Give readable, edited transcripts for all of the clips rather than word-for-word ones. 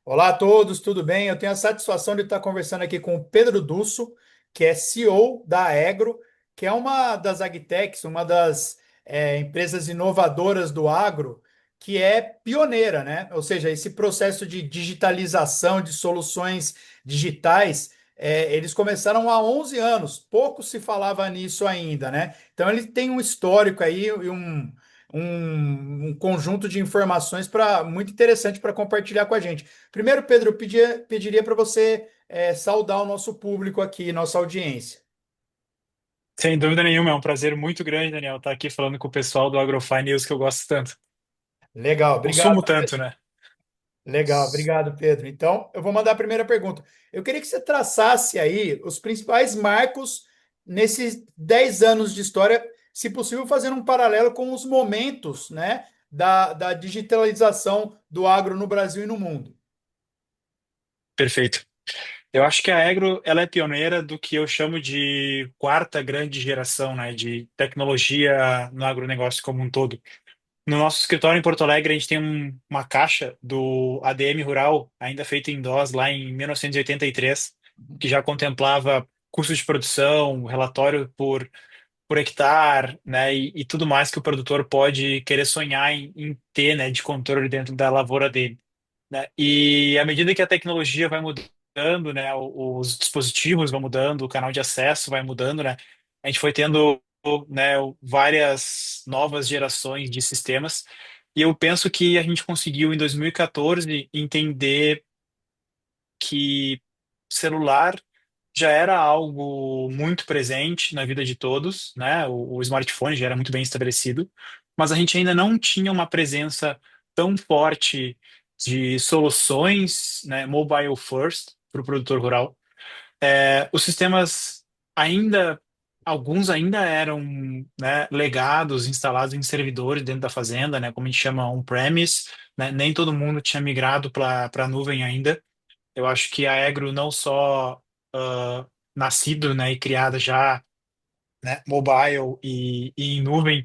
Olá a todos, tudo bem? Eu tenho a satisfação de estar conversando aqui com o Pedro Dusso, que é CEO da Agro, que é uma das agtechs, uma das empresas inovadoras do agro, que é pioneira, né? Ou seja, esse processo de digitalização de soluções digitais, eles começaram há 11 anos, pouco se falava nisso ainda, né? Então ele tem um histórico aí e um conjunto de informações muito interessante para compartilhar com a gente. Primeiro, Pedro, pediria para você saudar o nosso público aqui, nossa audiência. Sem dúvida nenhuma, é um prazer muito grande, Daniel, estar aqui falando com o pessoal do AgroFi News que eu gosto tanto. Legal, obrigado. Consumo tanto, né? Legal, obrigado, Pedro. Então, eu vou mandar a primeira pergunta. Eu queria que você traçasse aí os principais marcos nesses 10 anos de história, se possível, fazendo um paralelo com os momentos, né, da digitalização do agro no Brasil e no mundo. Perfeito. Eu acho que a Agro, ela é pioneira do que eu chamo de quarta grande geração, né, de tecnologia no agronegócio como um todo. No nosso escritório em Porto Alegre, a gente tem uma caixa do ADM Rural, ainda feita em DOS, lá em 1983, que já contemplava custo de produção, relatório por hectare, né, e tudo mais que o produtor pode querer sonhar em ter, né, de controle dentro da lavoura dele, né? E à medida que a tecnologia vai mudando, né, os dispositivos vão mudando, o canal de acesso vai mudando, né, a gente foi tendo, né, várias novas gerações de sistemas, e eu penso que a gente conseguiu em 2014 entender que celular já era algo muito presente na vida de todos, né? O smartphone já era muito bem estabelecido, mas a gente ainda não tinha uma presença tão forte de soluções, né, mobile first para o produtor rural. Os sistemas ainda, alguns ainda eram, né, legados, instalados em servidores dentro da fazenda, né, como a gente chama on-premise, né? Nem todo mundo tinha migrado para a nuvem ainda. Eu acho que a Egro não só nascido, né, e criada já, né, mobile e em nuvem,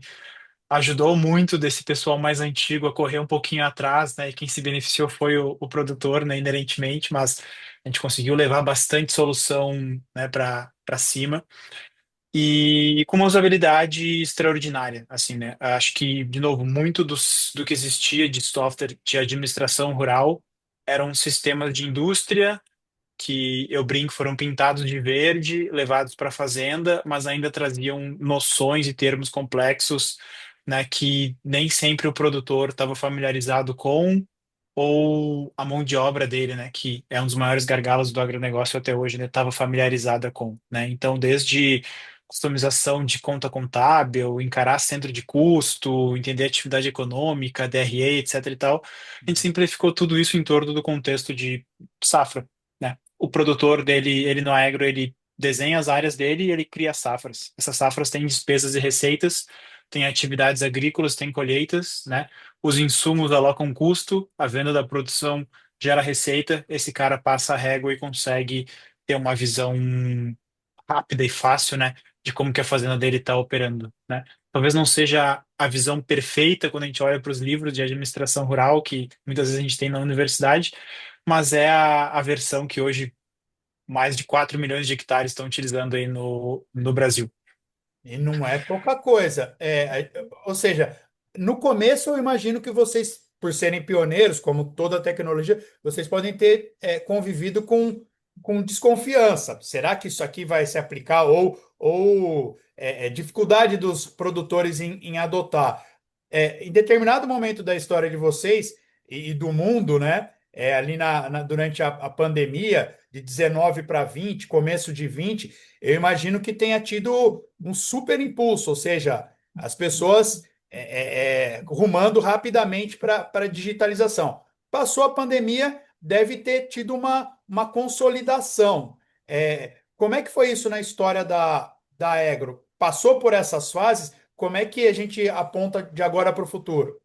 ajudou muito desse pessoal mais antigo a correr um pouquinho atrás, né, e quem se beneficiou foi o produtor, né, inerentemente, mas a gente conseguiu levar bastante solução, né, para cima e com uma usabilidade extraordinária, assim, né. Acho que, de novo, muito do que existia de software de administração rural eram sistemas de indústria que eu brinco foram pintados de verde, levados para a fazenda, mas ainda traziam noções e termos complexos, né, que nem sempre o produtor estava familiarizado com, ou a mão de obra dele, né, que é um dos maiores gargalos do agronegócio até hoje, né, estava familiarizada com, né? Então, desde customização de conta contábil, encarar centro de custo, entender atividade econômica, DRE, etc e tal, a gente simplificou tudo isso em torno do contexto de safra, né? O produtor dele, ele no agro, ele desenha as áreas dele e ele cria safras. Essas safras têm despesas e receitas, têm atividades agrícolas, têm colheitas, né? Os insumos alocam custo, a venda da produção gera receita, esse cara passa a régua e consegue ter uma visão rápida e fácil, né, de como que a fazenda dele está operando, né? Talvez não seja a visão perfeita quando a gente olha para os livros de administração rural que muitas vezes a gente tem na universidade, mas é a versão que hoje mais de 4 milhões de hectares estão utilizando aí no Brasil. E não é pouca coisa. Ou seja, no começo eu imagino que vocês, por serem pioneiros, como toda tecnologia, vocês podem ter convivido com desconfiança. Será que isso aqui vai se aplicar? Ou dificuldade dos produtores em adotar? Em determinado momento da história de vocês e do mundo, né? Ali durante a pandemia, de 19 para 20, começo de 20, eu imagino que tenha tido um super impulso, ou seja, as pessoas rumando rapidamente para a digitalização. Passou a pandemia, deve ter tido uma consolidação. Como é que foi isso na história da Agro? Passou por essas fases? Como é que a gente aponta de agora para o futuro?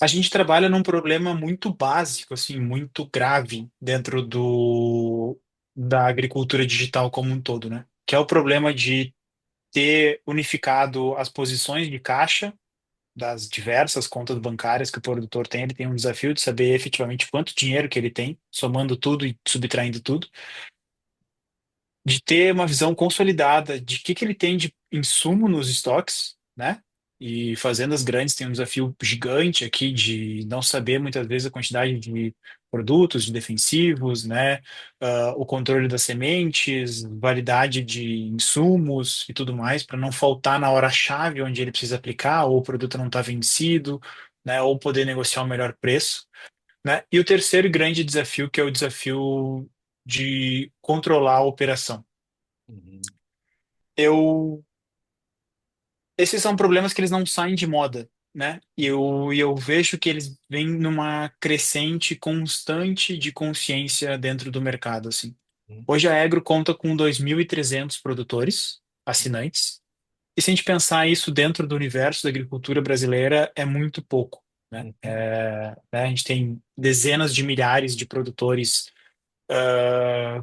A gente trabalha num problema muito básico, assim, muito grave dentro da agricultura digital como um todo, né? Que é o problema de ter unificado as posições de caixa das diversas contas bancárias que o produtor tem, ele tem um desafio de saber efetivamente quanto dinheiro que ele tem, somando tudo e subtraindo tudo, de ter uma visão consolidada de que ele tem de insumo nos estoques, né? E fazendas grandes têm um desafio gigante aqui de não saber muitas vezes a quantidade de produtos, de defensivos, né? O controle das sementes, validade de insumos e tudo mais, para não faltar na hora-chave onde ele precisa aplicar, ou o produto não está vencido, né? Ou poder negociar o melhor preço, né? E o terceiro grande desafio, que é o desafio de controlar a operação. Uhum, Eu, esses são problemas que eles não saem de moda, né? E eu vejo que eles vêm numa crescente constante de consciência dentro do mercado, assim. uhum, Hoje a Agro conta com 2.300 produtores assinantes, e se a gente pensar isso dentro do universo da agricultura brasileira, é muito pouco, né? uhum, A gente tem dezenas de milhares de produtores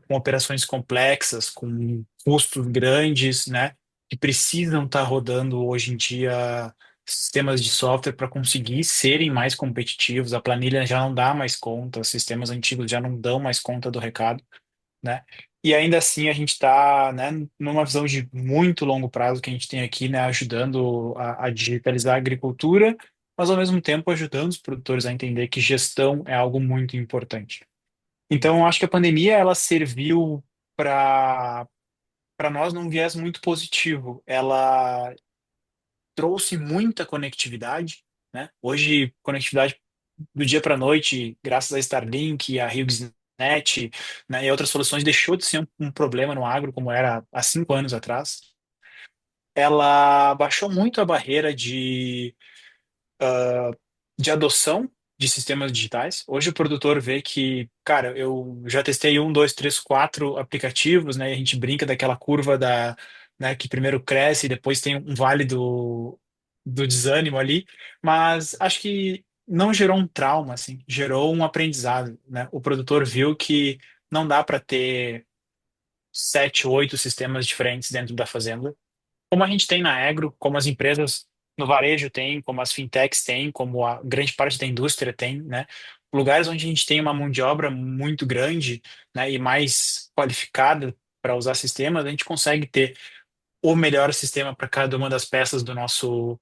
com operações complexas, com custos grandes, né, que precisam estar rodando hoje em dia sistemas de software para conseguir serem mais competitivos. A planilha já não dá mais conta, os sistemas antigos já não dão mais conta do recado, né? E ainda assim a gente está, né, numa visão de muito longo prazo que a gente tem aqui, né, ajudando a digitalizar a agricultura, mas ao mesmo tempo ajudando os produtores a entender que gestão é algo muito importante. Então, eu acho que a pandemia ela serviu para nós num viés muito positivo. Ela trouxe muita conectividade, né? Hoje, conectividade do dia para a noite, graças a Starlink, a HughesNet, né, e outras soluções, deixou de ser um problema no agro como era há 5 anos atrás. Ela baixou muito a barreira de adoção de sistemas digitais. Hoje o produtor vê que, cara, eu já testei um, dois, três, quatro aplicativos, né? E a gente brinca daquela curva né, que primeiro cresce e depois tem um vale do desânimo ali. Mas acho que não gerou um trauma, assim, gerou um aprendizado, né? O produtor viu que não dá para ter 7, 8 sistemas diferentes dentro da fazenda como a gente tem na Agro, como as empresas no varejo têm, como as fintechs têm, como a grande parte da indústria tem, né? Lugares onde a gente tem uma mão de obra muito grande, né, e mais qualificada para usar sistemas, a gente consegue ter o melhor sistema para cada uma das peças do nosso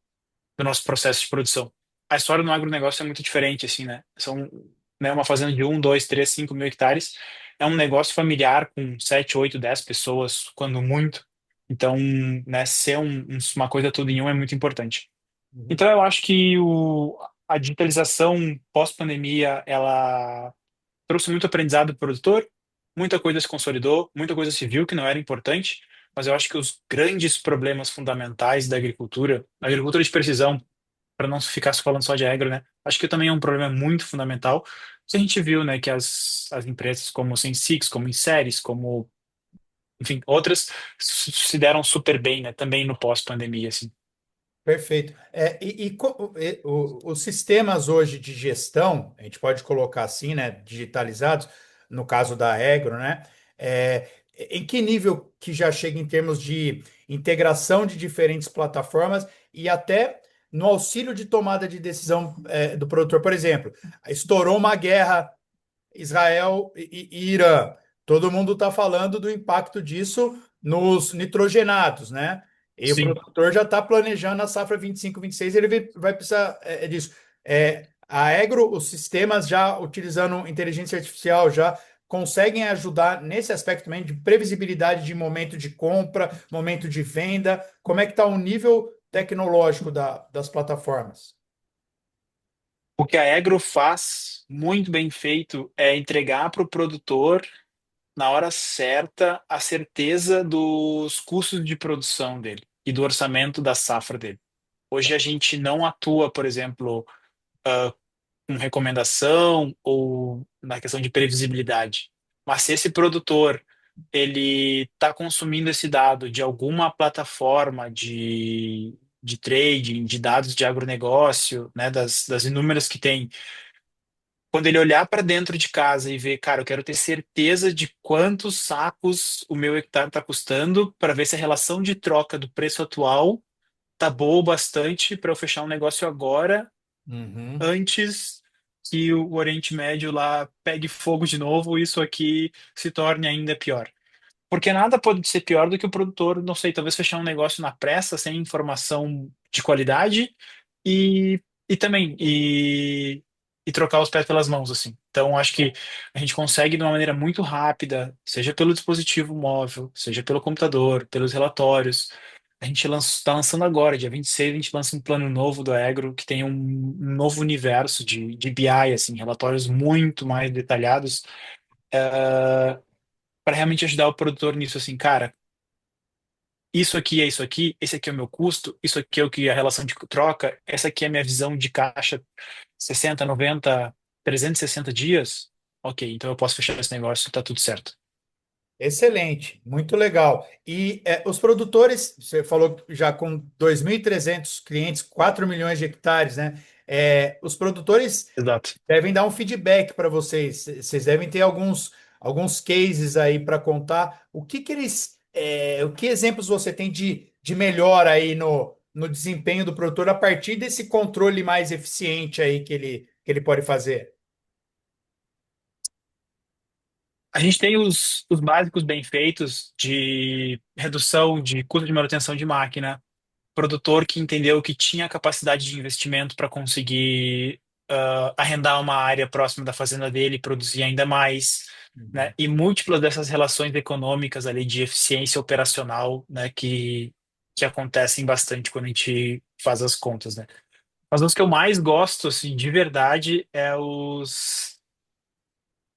processo de produção. A história no agronegócio é muito diferente, assim, né? São, né, uma fazenda de 1, 2, 3, 5 mil hectares. É um negócio familiar com 7, 8, 10 pessoas, quando muito. Então, né, ser uma coisa tudo em um é muito importante. uhum, Então, eu acho que a digitalização pós-pandemia, ela trouxe muito aprendizado para o produtor, muita coisa se consolidou, muita coisa se viu que não era importante, mas eu acho que os grandes problemas fundamentais da agricultura, a agricultura de precisão, para não ficar falando só de agro, né? Acho que também é um problema muito fundamental. A gente viu, né, que as empresas como o Sensix, como Inseris, como, enfim, outras se deram super bem, né, também no pós-pandemia, assim. perfeito. Os sistemas hoje de gestão, a gente pode colocar assim, né, digitalizados, no caso da Egro, né, em que nível que já chega em termos de integração de diferentes plataformas e até no auxílio de tomada de decisão, do produtor? Por exemplo, estourou uma guerra Israel e Irã. Todo mundo está falando do impacto disso nos nitrogenados, né? E o Sim. produtor já está planejando a safra 25, 26, ele vai precisar disso. A Agro, os sistemas já utilizando inteligência artificial já conseguem ajudar nesse aspecto também de previsibilidade de momento de compra, momento de venda. Como é que está o nível tecnológico das plataformas? O que a Agro faz muito bem feito é entregar para o produtor, na hora certa, a certeza dos custos de produção dele e do orçamento da safra dele. Hoje a gente não atua, por exemplo, com recomendação ou na questão de previsibilidade. Mas se esse produtor ele está consumindo esse dado de alguma plataforma de trading, de dados de agronegócio, né, das inúmeras que tem, quando ele olhar para dentro de casa e ver, cara, eu quero ter certeza de quantos sacos o meu hectare está custando para ver se a relação de troca do preço atual tá boa o bastante para eu fechar um negócio agora, Uhum. antes que o Oriente Médio lá pegue fogo de novo e isso aqui se torne ainda pior. Porque nada pode ser pior do que o produtor, não sei, talvez fechar um negócio na pressa, sem informação de qualidade e, e trocar os pés pelas mãos, assim. Então, acho que a gente consegue de uma maneira muito rápida, seja pelo dispositivo móvel, seja pelo computador, pelos relatórios. A gente está lançando agora, dia 26, a gente lança um plano novo do Agro, que tem um novo universo de BI, assim, relatórios muito mais detalhados, para realmente ajudar o produtor nisso, assim, cara, isso aqui é isso aqui, esse aqui é o meu custo, isso aqui é o que é a relação de troca, essa aqui é a minha visão de caixa 60, 90, 360 dias. Ok, então eu posso fechar esse negócio, tá tudo certo. Excelente, muito legal. E os produtores, você falou que já com 2.300 clientes, 4 milhões de hectares, né? Os produtores Exato. devem dar um feedback para vocês. Vocês devem ter alguns cases aí para contar. O que exemplos você tem de melhora aí no desempenho do produtor a partir desse controle mais eficiente aí que ele pode fazer? A gente tem os básicos bem feitos de redução de custo de manutenção de máquina, produtor que entendeu que tinha capacidade de investimento para conseguir arrendar uma área próxima da fazenda dele e produzir ainda mais, né? Uhum. E múltiplas dessas relações econômicas ali de eficiência operacional, né? Que acontecem bastante quando a gente faz as contas, né? Mas os que eu mais gosto, assim, de verdade, é os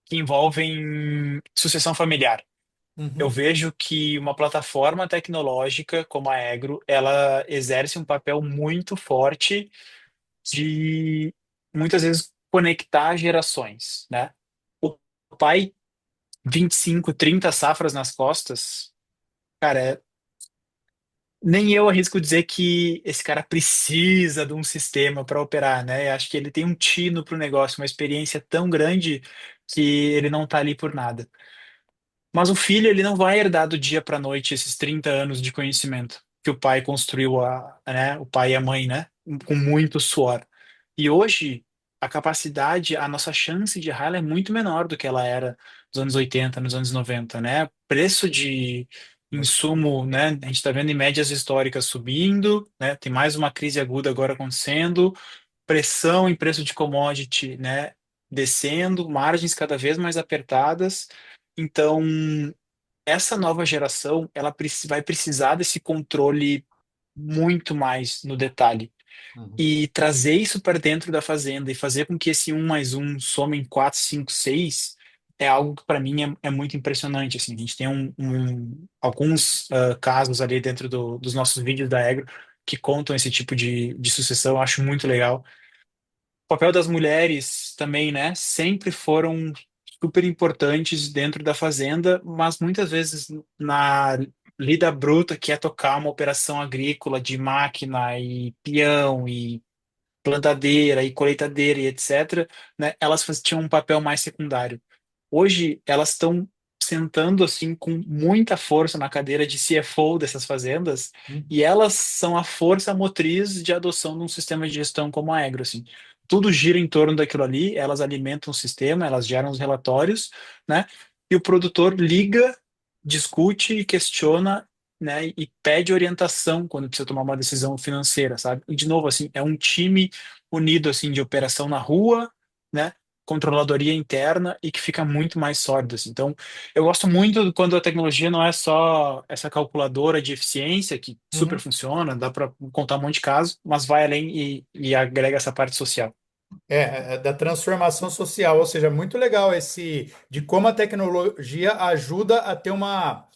que envolvem sucessão familiar. Eu Uhum. vejo que uma plataforma tecnológica como a Egro, ela exerce um papel muito forte de muitas vezes conectar gerações, né? O pai, 25, 30 safras nas costas, cara, nem eu arrisco dizer que esse cara precisa de um sistema para operar, né? Acho que ele tem um tino para o negócio, uma experiência tão grande que ele não tá ali por nada. Mas o filho, ele não vai herdar do dia para noite esses 30 anos de conhecimento que o pai construiu, né, o pai e a mãe, né, com muito suor. E hoje, a capacidade, a nossa chance de errar ela é muito menor do que ela era nos anos 80, nos anos 90, né? Preço de insumo, né, a gente está vendo em médias históricas subindo, né, tem mais uma crise aguda agora acontecendo, pressão em preço de commodity, né, descendo, margens cada vez mais apertadas. Então, essa nova geração, ela vai precisar desse controle muito mais no detalhe. Uhum. E trazer isso para dentro da fazenda e fazer com que esse um mais um soma em 4, 5, 6 é algo que para mim é muito impressionante. Assim, a gente tem alguns casos ali dentro dos nossos vídeos da Agro que contam esse tipo de sucessão. Eu acho muito legal. O papel das mulheres também, né? Sempre foram super importantes dentro da fazenda, mas muitas vezes na lida bruta, que é tocar uma operação agrícola de máquina e peão e plantadeira e colheitadeira e etc., né? Elas tinham um papel mais secundário. Hoje elas estão sentando assim com muita força na cadeira de CFO dessas fazendas Uhum. e elas são a força motriz de adoção de um sistema de gestão como a Agro, assim. Tudo gira em torno daquilo ali, elas alimentam o sistema, elas geram os relatórios, né? E o produtor liga, discute e questiona, né? E pede orientação quando precisa tomar uma decisão financeira, sabe? E de novo, assim, é um time unido assim de operação na rua, né? Controladoria interna e que fica muito mais sólido, assim. Então, eu gosto muito quando a tecnologia não é só essa calculadora de eficiência que super Uhum. funciona, dá para contar um monte de casos, mas vai além e agrega essa parte social. Da transformação social, ou seja, muito legal esse de como a tecnologia ajuda a ter uma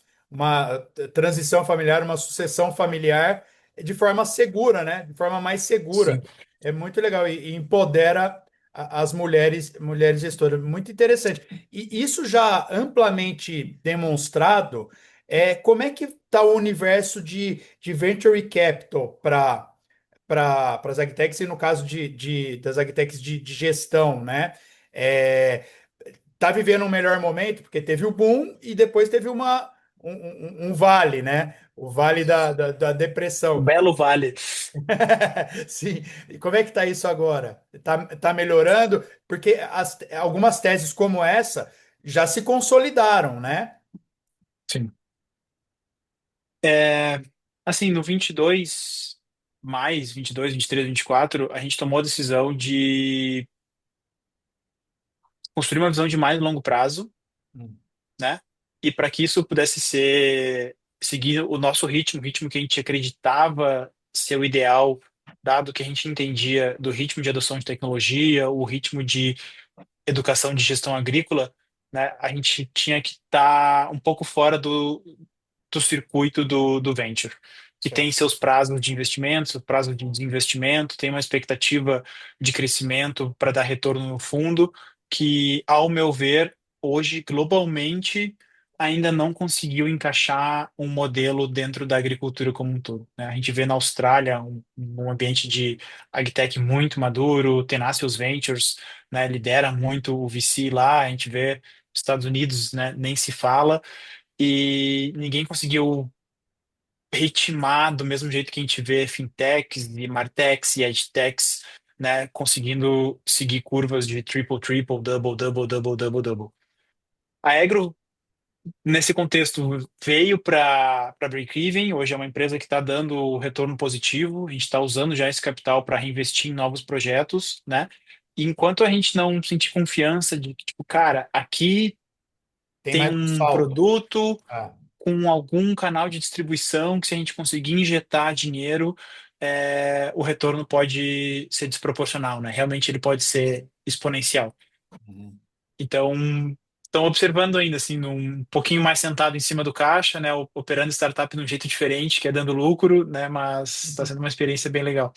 transição familiar, uma sucessão familiar de forma segura, né? De forma mais segura. Sim. É muito legal e empodera as mulheres gestoras. Muito interessante. E isso já amplamente demonstrado, como é que está o universo de venture capital para as agtechs e no caso das agtechs de gestão, né? É, tá vivendo um melhor momento, porque teve o boom e depois teve um vale, né? O vale da O depressão. Belo Vale. Sim. E como é que está isso agora? Tá melhorando? Porque algumas teses como essa já se consolidaram, né? Sim. É, assim, no 22 mais, 22, 23, 24, a gente tomou a decisão de construir uma visão de mais longo prazo, Hum. né? E para que isso pudesse seguir o nosso ritmo, o ritmo que a gente acreditava ser o ideal, dado que a gente entendia do ritmo de adoção de tecnologia, o ritmo de educação de gestão agrícola, né? A gente tinha que estar um pouco fora do circuito do venture, que tem Certo. seus prazos de investimento, seu prazo de desinvestimento, tem uma expectativa de crescimento para dar retorno no fundo, que, ao meu ver, hoje, globalmente, ainda não conseguiu encaixar um modelo dentro da agricultura como um todo, né? A gente vê na Austrália um ambiente de agtech muito maduro, Tenacious Ventures, né, lidera muito o VC lá, a gente vê Estados Unidos, né, nem se fala, e ninguém conseguiu ritmar do mesmo jeito que a gente vê fintechs e martechs e edtechs, né, conseguindo seguir curvas de triple, triple, double, double, double, double, double. A Egro, nesse contexto, veio para break-even. Hoje é uma empresa que está dando retorno positivo. A gente está usando já esse capital para reinvestir em novos projetos, né? E enquanto a gente não sentir confiança de que, tipo, cara, aqui Tem tem mais um um salto. produto Ah, com algum canal de distribuição que, se a gente conseguir injetar dinheiro, o retorno pode ser desproporcional, né? Realmente ele pode ser exponencial. uhum. Então, estão observando ainda, assim, um pouquinho mais sentado em cima do caixa, né? Operando startup de um jeito diferente, que é dando lucro, né? Mas está sendo uma experiência bem legal.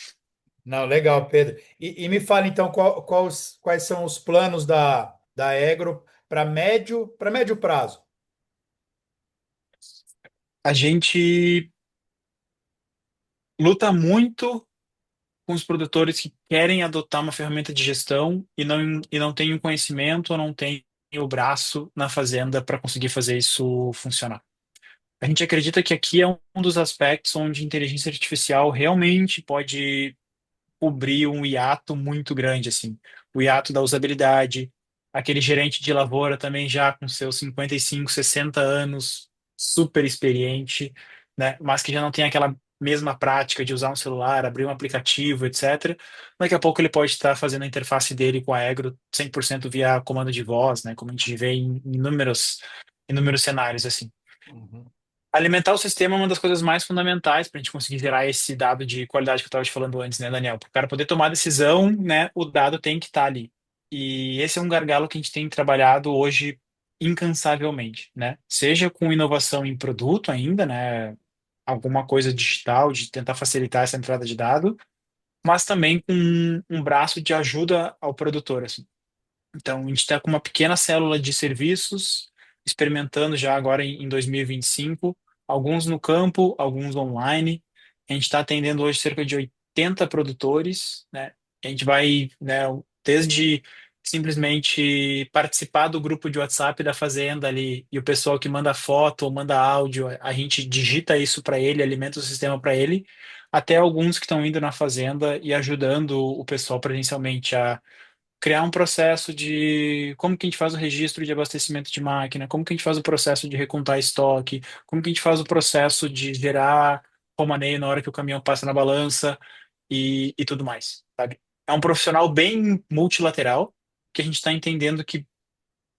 Não, legal, Pedro. E me fala então quais são os planos da Egro para médio prazo. A gente luta muito com os produtores que querem adotar uma ferramenta de gestão e não têm o conhecimento ou não têm o braço na fazenda para conseguir fazer isso funcionar. A gente acredita que aqui é um dos aspectos onde a inteligência artificial realmente pode cobrir um hiato muito grande, assim. O hiato da usabilidade, aquele gerente de lavoura também já com seus 55, 60 anos, super experiente, né? Mas que já não tem aquela mesma prática de usar um celular, abrir um aplicativo, etc. Daqui a pouco ele pode estar fazendo a interface dele com a Egro 100% via comando de voz, né? Como a gente vê em inúmeros cenários, assim. Uhum. Alimentar o sistema é uma das coisas mais fundamentais para a gente conseguir gerar esse dado de qualidade que eu estava te falando antes, né, Daniel? Para o cara poder tomar decisão, né, o dado tem que estar ali. E esse é um gargalo que a gente tem trabalhado hoje incansavelmente, né? Seja com inovação em produto ainda, né, alguma coisa digital de tentar facilitar essa entrada de dado, mas também com um braço de ajuda ao produtor, assim. Então, a gente está com uma pequena célula de serviços, experimentando já agora em 2025, alguns no campo, alguns online. A gente está atendendo hoje cerca de 80 produtores, né? A gente vai, né, desde simplesmente participar do grupo de WhatsApp da fazenda ali, e o pessoal que manda foto ou manda áudio, a gente digita isso para ele, alimenta o sistema para ele, até alguns que estão indo na fazenda e ajudando o pessoal presencialmente a criar um processo de como que a gente faz o registro de abastecimento de máquina, como que a gente faz o processo de recontar estoque, como que a gente faz o processo de gerar romaneio na hora que o caminhão passa na balança e tudo mais, sabe? É um profissional bem multilateral que a gente está entendendo que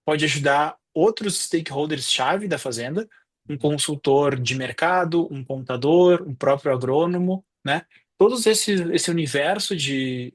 pode ajudar outros stakeholders-chave da fazenda, um consultor de mercado, um contador, um próprio agrônomo, né? Todos esse universo de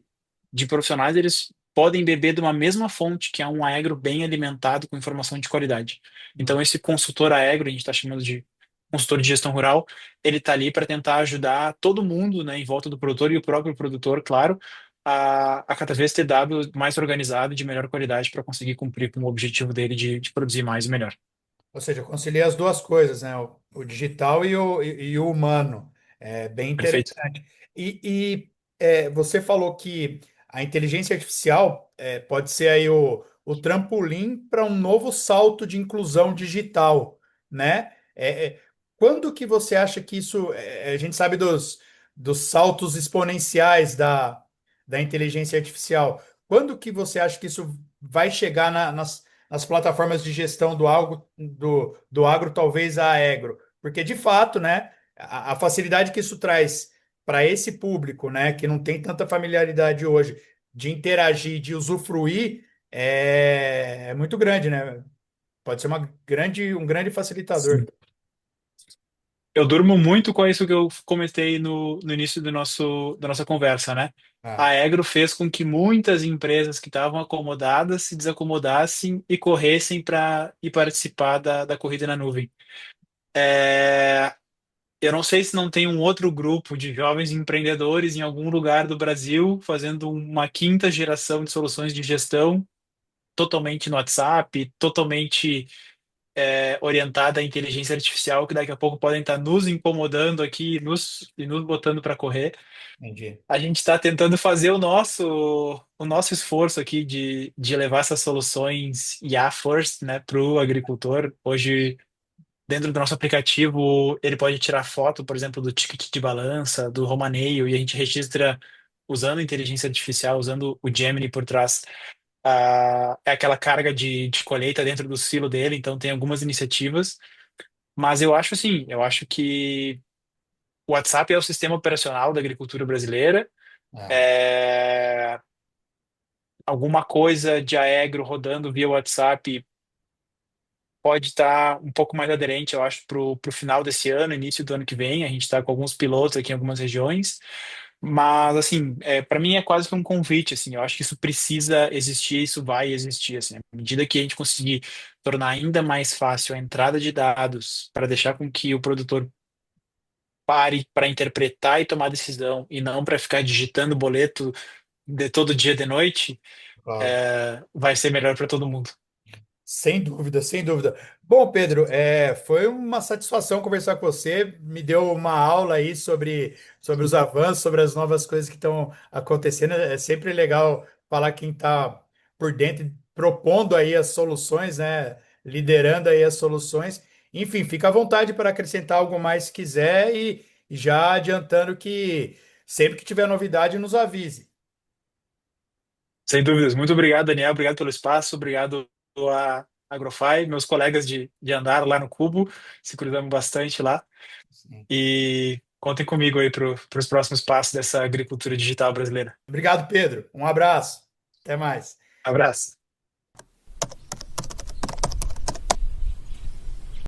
profissionais, eles podem beber de uma mesma fonte, que é um agro bem alimentado com informação de qualidade. Então, Uhum. esse consultor agro, a gente está chamando de consultor de gestão rural, ele está ali para tentar ajudar todo mundo, né, em volta do produtor e o próprio produtor, claro, a cada vez ter dado mais organizado e de melhor qualidade para conseguir cumprir com o objetivo dele de produzir mais e melhor. Ou seja, conciliar as duas coisas, né? O digital e o humano. É bem Perfeito. interessante. Você falou que a inteligência artificial pode ser aí o trampolim para um novo salto de inclusão digital, né? Quando que você acha que isso. A gente sabe dos saltos exponenciais da inteligência artificial. Quando que você acha que isso vai chegar nas plataformas de gestão do agro, talvez a Agro? Porque, de fato, né, a facilidade que isso traz para esse público, né, que não tem tanta familiaridade hoje, de interagir, de usufruir, é muito grande, né? Pode ser um grande facilitador. Sim. Eu durmo muito com isso que eu comentei no início da nossa conversa, né? A Ah, Egro fez com que muitas empresas que estavam acomodadas se desacomodassem e corressem para ir participar da corrida na nuvem. É, eu não sei se não tem um outro grupo de jovens empreendedores em algum lugar do Brasil fazendo uma quinta geração de soluções de gestão totalmente no WhatsApp, totalmente orientada à inteligência artificial, que daqui a pouco podem estar nos incomodando aqui e nos botando para correr. entendi. A gente está tentando fazer o nosso esforço aqui de levar essas soluções IA first, né, para o agricultor. Hoje, dentro do nosso aplicativo, ele pode tirar foto, por exemplo, do ticket de balança, do romaneio, e a gente registra usando inteligência artificial, usando o Gemini por trás. É aquela carga de colheita dentro do silo dele, então tem algumas iniciativas. Mas eu acho assim, eu acho que o WhatsApp é o sistema operacional da agricultura brasileira. Ah, É, alguma coisa de Aegro rodando via WhatsApp pode estar um pouco mais aderente, eu acho, para o final desse ano, início do ano que vem. A gente está com alguns pilotos aqui em algumas regiões. Mas, assim, para mim é quase que um convite, assim. Eu acho que isso precisa existir, isso vai existir, assim. À medida que a gente conseguir tornar ainda mais fácil a entrada de dados para deixar com que o produtor pare para interpretar e tomar decisão e não para ficar digitando boleto de todo dia de noite, claro. vai ser melhor para todo mundo. Sem dúvida, sem dúvida. Bom, Pedro, foi uma satisfação conversar com você. Me deu uma aula aí sobre os avanços, sobre as novas coisas que estão acontecendo. É sempre legal falar quem está por dentro, propondo aí as soluções, né? Liderando aí as soluções. Enfim, fica à vontade para acrescentar algo mais se quiser e já adiantando que sempre que tiver novidade, nos avise. Sem dúvidas. Muito obrigado, Daniel. Obrigado pelo espaço. Obrigado a Agrofy, meus colegas de andar lá no Cubo. Se cruzamos bastante lá. E contem comigo aí para os próximos passos dessa agricultura digital brasileira. Obrigado, Pedro. Um abraço. Até mais. Abraço.